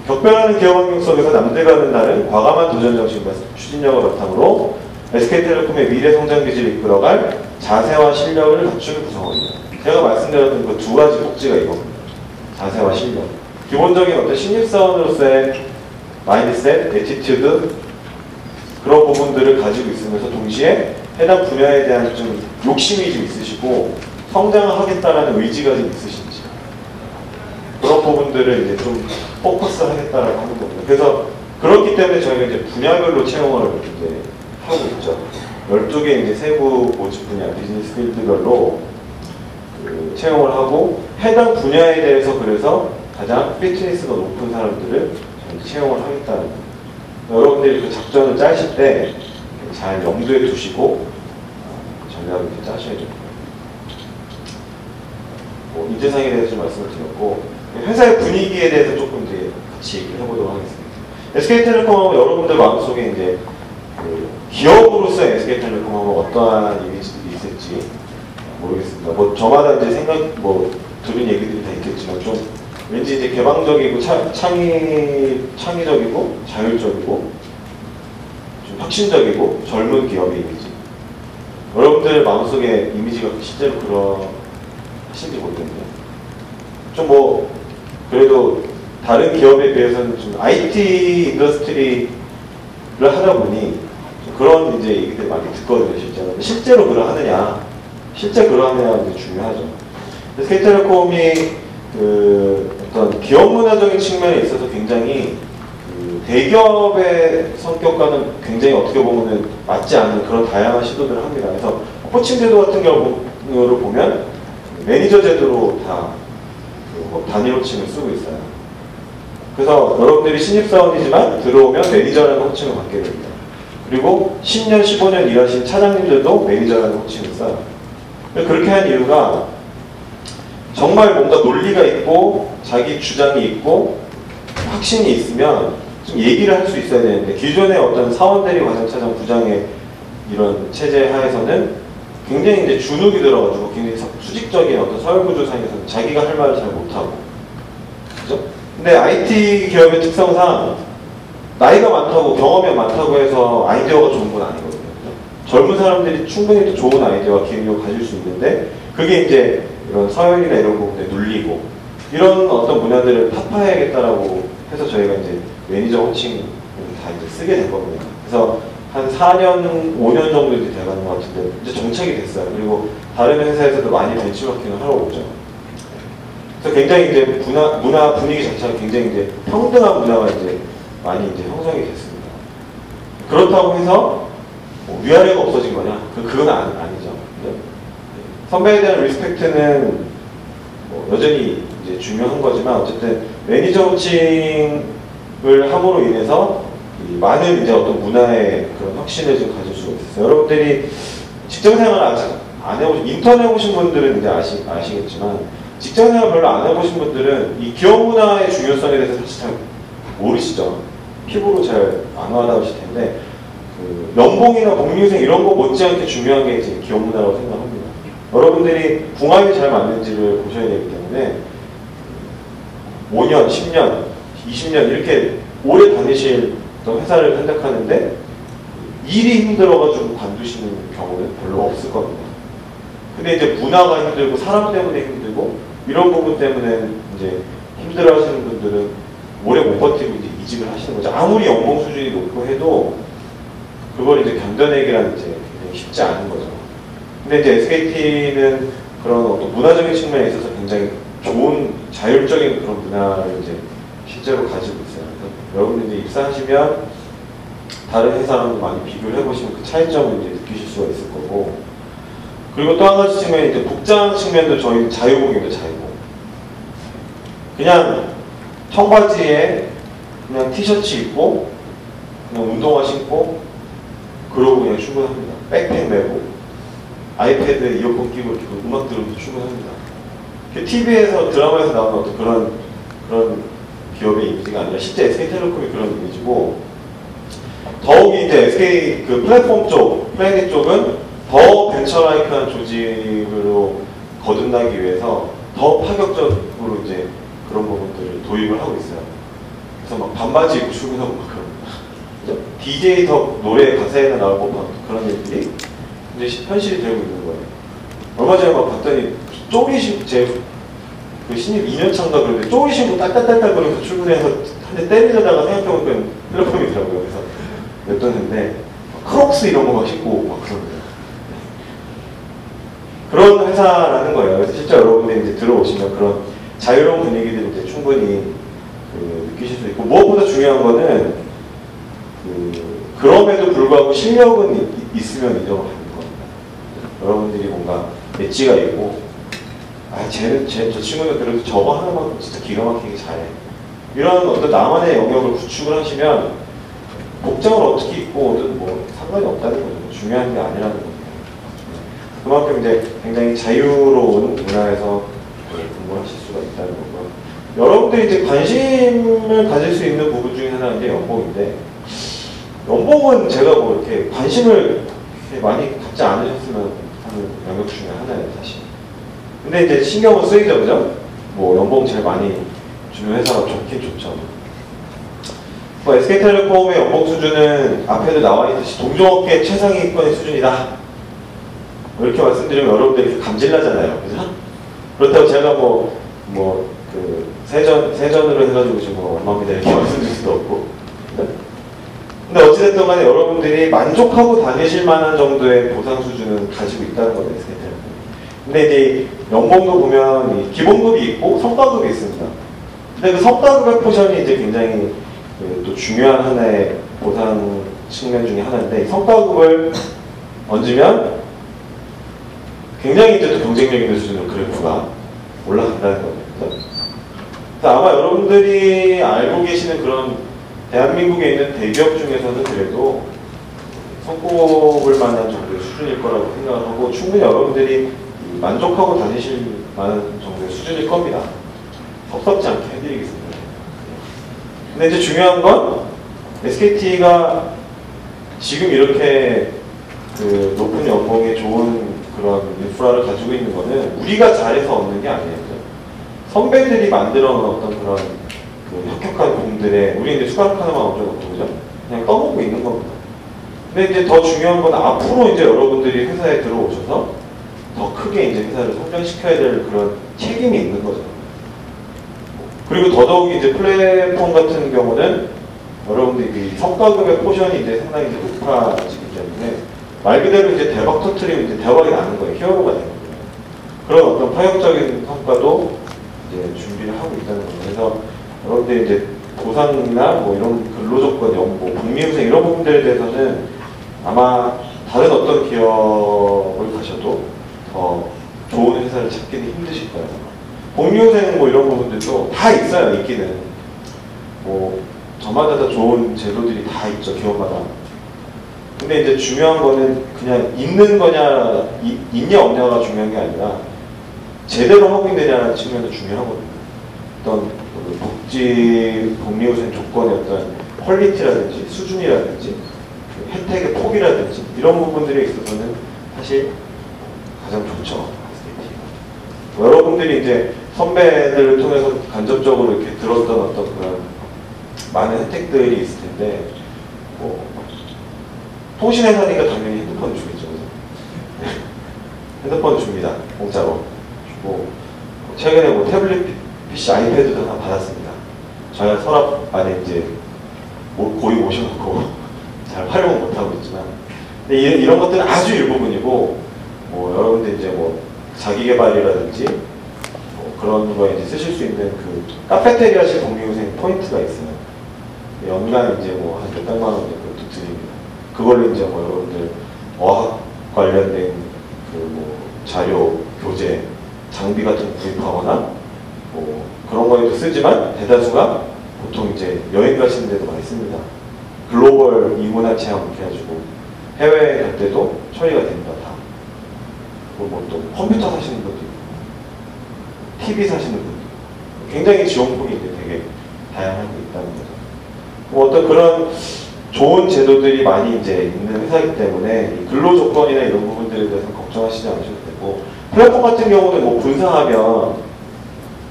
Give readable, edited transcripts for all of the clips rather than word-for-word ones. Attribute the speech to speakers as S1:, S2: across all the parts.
S1: 격변하는 기업 환경 속에서 남들과는 다른 과감한 도전 정신과 추진력을 바탕으로 SK텔레콤의 미래 성장 기지를 이끌어갈 자세와 실력을 갖춘 구성원입니다. 제가 말씀드렸던 그 두 가지 복지가 이겁니다. 자세와 실력. 기본적인 어떤 신입사원으로서의 마인드셋, 애티튜드 그런 부분들을 가지고 있으면서 동시에 해당 분야에 대한 좀 욕심이 좀 있으시고 성장을 하겠다라는 의지가 좀 있으신지 그런 부분들을 이제 좀 포커스 하겠다라고 하는 겁니다. 그래서 그렇기 때문에 저희가 이제 분야별로 채용을 이제 하고 있죠. 12개 이제 세부 모집 분야, 비즈니스 필드별로 채용을 하고 해당 분야에 대해서 그래서 가장 피트니스가 높은 사람들을 채용을 하겠다는 거예요. 여러분들이 그 작전을 짜실 때 잘 염두에 두시고 전략을 이렇게 짜셔야 됩니다. 인재상에 대해서 좀 말씀을 드렸고 회사의 분위기에 대해서 조금 이제 같이 얘기를 해보도록 하겠습니다. SK텔레콤하고 여러분들 마음속에 이제 기업으로서의 SK텔레콤하고 어떠한 이미지들이 있을지 모르겠습니다. 뭐 저마다 이제 생각 들은 얘기들이 다 있겠지만 좀 왠지 이제 개방적이고 창의적이고 자율적이고 좀 혁신적이고 젊은 기업의 이미지. 여러분들 마음속에 이미지가 실제로 그러신지 모르겠네요. 좀 그래도 다른 기업에 비해서는 좀 IT 인더스트리를 하다 보니 좀 그런 이제 얘기들 많이 듣거든요, 실제로. 실제로 그러하느냐, 실제 그러하느냐가 이제 중요하죠. SK텔레콤이 어떤 기업 문화적인 측면에 있어서 굉장히 대기업의 성격과는 굉장히 어떻게 보면은 맞지 않는 그런 다양한 시도들을 합니다. 그래서 호칭 제도 같은 경우를 보면 매니저 제도로 다 단일 호칭을 쓰고 있어요. 그래서 여러분들이 신입사원이지만 들어오면 매니저라는 호칭을 받게 됩니다. 그리고 10년, 15년 일하신 차장님들도 매니저라는 호칭을 써요. 그렇게 한 이유가 정말 뭔가 논리가 있고 자기 주장이 있고 확신이 있으면 좀 얘기를 할 수 있어야 되는데 기존의 어떤 사원대리 과장차장 부장의 이런 체제 하에서는 굉장히 이제 주눅이 들어가지고 굉장히 수직적인 어떤 서열구조상에서는 자기가 할 말을 잘 못하고 그죠? 근데 IT 기업의 특성상 나이가 많다고 경험이 많다고 해서 아이디어가 좋은 건 아니거든요. 그죠? 젊은 사람들이 충분히 또 좋은 아이디어와 기획력을 가질 수 있는데 그게 이제 이런 서열이나 이런 부분에 눌리고 이런 어떤 문화들을 타파해야겠다라고 해서 저희가 이제 매니저 호칭을 다 이제 쓰게 된 겁니다. 그래서 한 4년, 5년 정도 이제 돼가는 것 같은데 이제 정착이 됐어요. 그리고 다른 회사에서도 많이 벤치마킹을 하러 오죠. 그래서 굉장히 이제 문화 분위기 자체가 굉장히 이제 평등한 문화가 이제 많이 이제 형성이 됐습니다. 그렇다고 해서 위아래가 없어진 거냐? 그건 아니죠. 선배에 대한 리스펙트는 여전히 이제 중요한 거지만 어쨌든 매니저 호칭을 함으로 인해서 많은 이제 어떤 문화의 그런 확신을 좀 가질 수가 있어요. 여러분들이 직장생활 아직 안 해보신, 인턴 해보신 분들은 이제 아시겠지만 직장생활 별로 안 해보신 분들은 이 기업 문화의 중요성에 대해서 사실 잘 모르시죠. 피부로 잘 안 와닿으실 텐데 연봉이나 복리후생 이런 거 못지않게 중요한 게 이제 기업 문화라고 생각합니다. 여러분들이 궁합이 잘 맞는지를 보셔야 되기 때문에 5년, 10년, 20년 이렇게 오래 다니실 회사를 선택하는데 일이 힘들어가지고 관두시는 경우는 별로 없을 겁니다. 근데 이제 문화가 힘들고 사람 때문에 힘들고 이런 부분 때문에 이제 힘들어하시는 분들은 오래 못 버티고 이제 이직을 하시는 거죠. 아무리 연봉 수준이 높고 해도 그걸 이제 견뎌내기란 이제 쉽지 않은 거죠. 근데 이제 SKT는 그런 어떤 문화적인 측면에 있어서 굉장히 좋은 자율적인 그런 문화를 이제 실제로 가지고 있어요. 여러분들이 입사하시면 다른 회사랑도 많이 비교를 해보시면 그 차이점을 이제 느끼실 수가 있을 거고, 그리고 또 한 가지 측면이 이제 복장 측면도 저희 자유복입니다. 자유복. 그냥 청바지에 그냥 티셔츠 입고 그냥 운동화 신고 그러고 그냥 출근합니다. 백팩 메고 아이패드 이어폰 끼고 이렇게 음악 들으면서 출근합니다. TV에서 드라마에서 나오는 어떤 그런 기업의 이미지가 아니라 실제 SK텔레콤이 그런 이미지고, 더욱이 이제 SK 그 플랫폼 쪽, 플래닛 쪽은 더 벤처라이크한 조직으로 거듭나기 위해서 더 파격적으로 이제 그런 부분들을 도입을 하고 있어요. 그래서 막 반바지 입고 출근하고 막 그런 거죠. DJ 더 노래 가사에나 나올 법한 그런 일들이 이제 현실이 되고 있는 거예요. 얼마 전에 막 봤더니 쪼리신 그 신입 2년 차인가 그런데 쪼리 신고 딸딸딸딸 거리면서 출근해서 한 대 때리려다가 생각해보니까 플랫폼이더라고요. 그래서 냅뒀는데 크록스 이런 거 막 신고 막 그런 거예요. 그런 회사라는 거예요. 그래서 실제 여러분들이 이제 들어오시면 그런 자유로운 분위기들을 이제 충분히 느끼실 수 있고, 무엇보다 중요한 거는 그럼에도 불구하고 실력은 있으면 인정을 하는 겁니다. 여러분들이 뭔가 엣지가 있고, 저 친구는 그래도 저거 하나만 진짜 기가 막히게 잘해. 이런 어떤 나만의 영역을 구축을 하시면 복장을 어떻게 입고 오든 뭐 상관이 없다는 거죠. 중요한 게 아니라는 겁니다. 그만큼 이제 굉장히 자유로운 문화에서 공부하실 수가 있다는 거고요. 여러분들이 이제 관심을 가질 수 있는 부분 중에 하나는 이제 연봉인데, 연봉은 제가 뭐 이렇게 관심을 이렇게 많이 갖지 않으셨으면 하는 영역 중에 하나예요, 사실. 근데 이제 신경은 쓰이죠, 그죠? 뭐 연봉 제일 많이 주는 회사가 좋긴 좋죠. 뭐 SK텔레콤의 연봉 수준은 앞에도 나와 있듯이 동종업계 최상위권의 수준이다. 뭐 이렇게 말씀드리면 여러분들이 감질나잖아요, 그죠? 그렇다고 제가 세전으로 해가지고 지금 얼마입니다 이렇게 말씀드릴 수도 없고. 근데 어찌됐든 간에 여러분들이 만족하고 다니실 만한 정도의 보상 수준은 가지고 있다는 거예요, SK텔레콤. 근데 이제 연봉도 보면 기본급이 있고 성과급이 있습니다. 근데 그 성과급의 포션이 이제 굉장히 또 중요한 하나의 보상 측면 중에 하나인데, 성과급을 얹으면 굉장히 이제 또 경쟁력 있는 수준으로 그래프가 올라간다는 거죠. 그래서 아마 여러분들이 알고 계시는 그런 대한민국에 있는 대기업 중에서는 그래도 손꼽을 만한 정도의 수준일 거라고 생각을 하고, 충분히 여러분들이 만족하고 다니실 만한 정도의 수준일 겁니다. 섭섭지 않게 해드리겠습니다. 근데 이제 중요한 건 SKT가 지금 이렇게 높은 연봉에 좋은 그런 인프라를 가지고 있는 거는 우리가 잘해서 얻는 게 아니에요. 선배들이 만들어 놓은 어떤 그런 혁혁한 공들에 우리 이제 숟가락 하나만 얹어놓고 그죠? 그냥 떠먹고 있는 겁니다. 근데 이제 더 중요한 건 앞으로 이제 여러분들이 회사에 들어오셔서 더 크게 이제 회사를 성장시켜야 될 그런 책임이 있는 거죠. 그리고 더더욱 이제 플랫폼 같은 경우는 여러분들이 성과급의 포션이 이제 상당히 이제 높아지기 때문에 말 그대로 이제 대박 터트리면 이제 대박이 나는 거예요. 히어로가 되는 거예요. 그런 어떤 파격적인 성과도 이제 준비를 하고 있다는 거예요. 그래서 여러분들이 이제 보상이나 뭐 이런 근로조건, 연봉, 복리후생 이런 부분들에 대해서는 아마 다른 어떤 기업을 가셔도 더 좋은 회사를 찾기는 힘드실 거예요. 복리후생 뭐 이런 부분들도 다 있어요, 있기는. 뭐 저마다 다 좋은 제도들이 다 있죠, 기업마다. 근데 이제 중요한 거는 그냥 있는 거냐, 있냐 없냐가 중요한 게 아니라 제대로 하고 있느냐는 측면도 중요하거든요. 어떤 복지, 복리후생 조건의 어떤 퀄리티라든지 수준이라든지 혜택의 폭이라든지 이런 부분들에 있어서는 사실 가장 좋죠. 여러분들이 이제 선배들을 통해서 간접적으로 이렇게 들었던 어떤 그런 많은 혜택들이 있을 텐데, 뭐 통신회사니까 당연히 핸드폰 주겠죠. 핸드폰 줍니다. 공짜로 주고, 최근에 뭐 태블릿 PC, 아이패드도 하나 받았습니다. 저희가 서랍 안에 이제 고이 모셔놓고 잘 활용은 못하고 있지만, 근데 이런 것들은 아주 일부분이고, 뭐 여러분들 이제 뭐 자기 개발이라든지 뭐 그런 거에 이제 쓰실 수 있는 그 카페테리아식 복리후생 포인트가 있어요. 연간 이제 뭐 한 몇백만 원 정도 드립니다. 그걸로 이제 뭐 여러분들 어학 관련된 그 뭐 자료, 교재, 장비 같은 거 구입하거나 뭐 그런 거에도 쓰지만 대다수가 보통 이제 여행 가시는 데도 많이 씁니다. 글로벌 이문화 체험 이렇게 해가지고 해외에 갈 때도 처리가 됩니다. 다. 뭐 또 컴퓨터 사시는 분도 있고 TV 사시는 분도 있고 굉장히 지원폭이 이제 되게 다양하게 있다는 거죠. 뭐 어떤 그런 좋은 제도들이 많이 이제 있는 회사이기 때문에 근로 조건이나 이런 부분들에 대해서 걱정하시지 않으셔도 되고, 플랫폼 같은 경우는 뭐 분사하면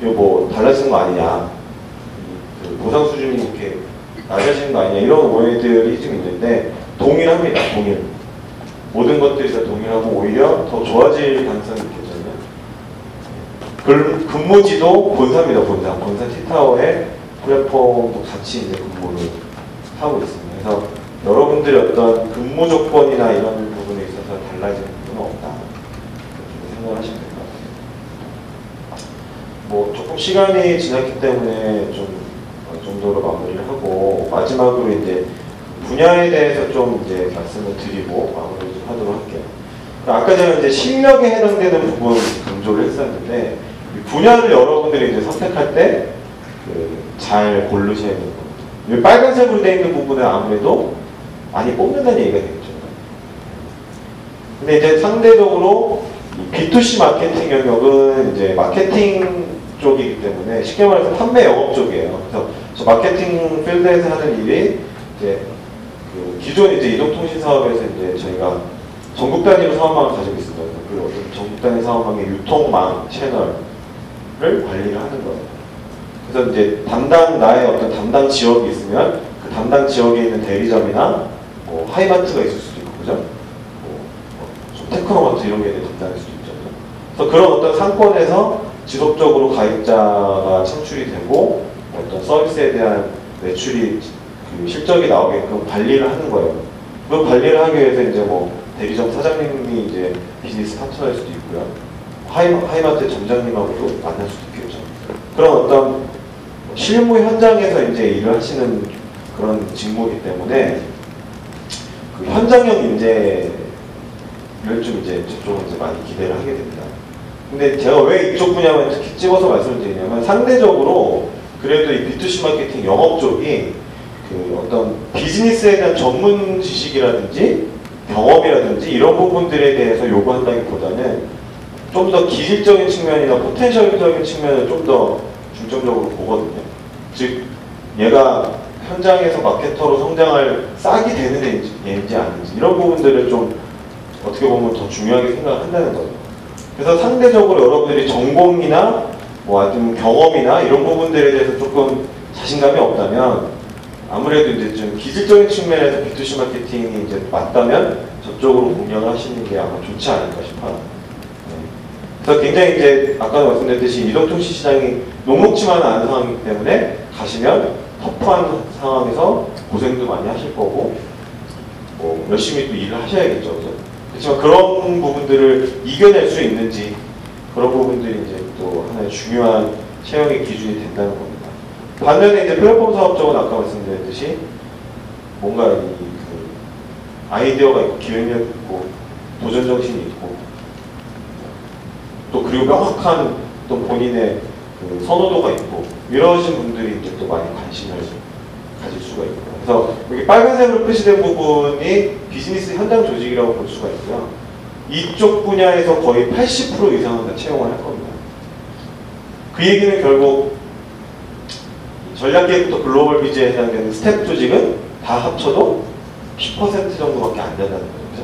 S1: 이거 뭐 달라지는 거 아니냐, 그 보상 수준이 이렇게 낮아지는 거 아니냐 이런 오해들이 좀 있는데 동일합니다. 동일. 모든 것들이 다 동일하고 오히려 더 좋아질 가능성이 있겠죠. 근무지도 본사입니다. 본사 T타워의 플랫폼도 같이 이제 근무를 하고 있습니다. 그래서 여러분들이 어떤 근무 조건이나 이런 부분에 있어서 달라지는 부분은 없다. 그렇게 생각하시면 될 것 같아요. 뭐 조금 시간이 지났기 때문에 좀 정도로 마무리를 하고 마지막으로 이제 분야에 대해서 좀 이제 말씀을 드리고 마무리 좀 하도록 할게요. 아까 제가 이제 실력에 해당되는 부분 강조를 했었는데 분야를 여러분들이 이제 선택할 때 잘 고르셔야 되는 겁니다. 빨간색으로 되어 있는 부분은 아무래도 많이 뽑는다는 얘기가 되겠죠. 근데 이제 상대적으로 B2C 마케팅 영역은 이제 마케팅 쪽이기 때문에 쉽게 말해서 판매 영업 쪽이에요. 그래서 저 마케팅 필드에서 하는 일이 이제 기존 이제 이동통신 사업에서 이제 저희가 전국 단위로 사업망을 가지고 있습니다. 그 어떤 전국 단위 사업망의 유통망 채널을 관리를 하는 거예요. 그래서 이제 나의 어떤 담당 지역이 있으면 그 담당 지역에 있는 대리점이나 뭐 하이마트가 있을 수도 있고, 그죠? 테크노마트 이런 게 담당할 수도 있죠. 그래서 그런 어떤 상권에서 지속적으로 가입자가 창출이 되고 어떤 서비스에 대한 매출이 실적이 나오게끔 관리를 하는 거예요. 그 관리를 하기 위해서 이제 뭐 대리점 사장님이 이제 비즈니스 파트너일 수도 있고요. 하이마트 점장님하고도 만날 수도 있겠죠. 그런 어떤 실무 현장에서 이제 일을 하시는 그런 직무이기 때문에 그 현장형 인재를 좀 이제 저쪽은 이제 많이 기대를 하게 됩니다. 근데 제가 왜 이쪽 분야만 특히 집어서 말씀을 드리냐면 상대적으로 그래도 이 B2C 마케팅 영업 쪽이 그 어떤 비즈니스에 대한 전문 지식이라든지 경험이라든지 이런 부분들에 대해서 요구한다기보다는 좀 더 기질적인 측면이나 포텐셜적인 측면을 좀 더 중점적으로 보거든요. 즉 얘가 현장에서 마케터로 성장할 싹이 되는 애인지 아닌지 이런 부분들을 좀 어떻게 보면 더 중요하게 생각을 한다는 거죠. 그래서 상대적으로 여러분들이 전공이나 뭐 아니면 경험이나 이런 부분들에 대해서 조금 자신감이 없다면 아무래도 이제 좀 기술적인 측면에서 B2C 마케팅이 이제 맞다면 저쪽으로 운영을 하시는 게 아마 좋지 않을까 싶어요. 네. 그래서 굉장히 이제 아까도 말씀드렸듯이 이동통신 시장이 녹록지만은 않은 상황이기 때문에 가시면 터프한 상황에서 고생도 많이 하실 거고 뭐 열심히 또 일을 하셔야겠죠. 그죠? 그렇지만 그런 부분들을 이겨낼 수 있는지 그런 부분들이 이제 또 하나의 중요한 채용의 기준이 된다는 겁니다. 반면에 이제 플랫폼 사업 쪽은 아까 말씀드렸듯이 뭔가 그 아이디어가 있고 기획력 있고 도전 정신이 있고 또 그리고 명확한 또 본인의 그 선호도가 있고 이러신 분들이 이제 또 많이 관심을 가질 수가 있고요. 그래서 여기 빨간색으로 표시된 부분이 비즈니스 현장 조직이라고 볼 수가 있고요. 이쪽 분야에서 거의 80% 이상은 다 채용을 할 겁니다. 그 얘기는 결국 전략기획부터 글로벌 비즈에 해당되는 스텝 조직은 다 합쳐도 10% 정도밖에 안 된다는 거죠.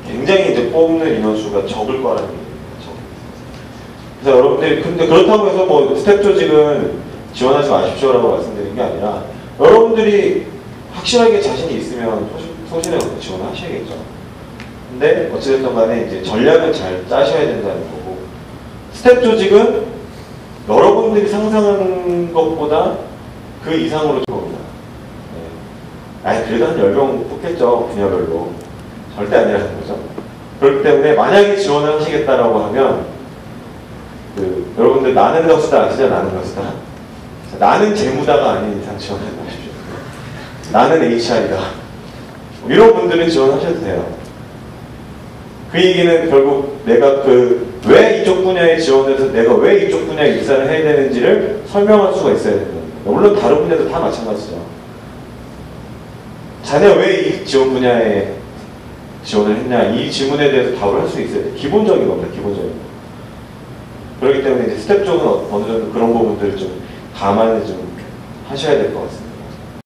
S1: 굉장히 이제 뽑는 인원수가 적을 거라는 얘기예요. 그래서 여러분들이 근데 그렇다고 해서 뭐 스텝 조직은 지원하지 마십시오라고 말씀드린 게 아니라 여러분들이 확실하게 자신이 있으면 소신에 갖고 지원을 하셔야겠죠. 근데 어찌됐든 간에 이제 전략을 잘 짜셔야 된다는 거고 스텝 조직은 여러분들이 상상하는 것보다 그 이상으로 줄 겁니다. 네. 아니 그래도 한 10명 뽑겠죠. 분야별로. 절대 아니라는 거죠. 그렇기 때문에 만약에 지원을 하시겠다라고 하면 여러분들 나는 덕수다 아시죠? 나는 덕수다. 나는 재무다가 아닌 이상 지원하지 마십시오. 나는 HR이다. 이런 분들은 지원하셔도 돼요. 그 얘기는 결국 내가 왜 이쪽 분야에 지원해서 내가 왜 이쪽 분야에 입사를 해야 되는지를 설명할 수가 있어야 된다. 물론 다른 분야도 다 마찬가지죠. 자네 왜 이 지원 분야에 지원을 했냐 이 질문에 대해서 답을 할 수 있어야 돼. 기본적인 겁니다. 기본적인 거. 그렇기 때문에 이제 스텝 쪽은 어느 정도 그런 부분들을 좀 감안을 좀 하셔야 될 것 같습니다.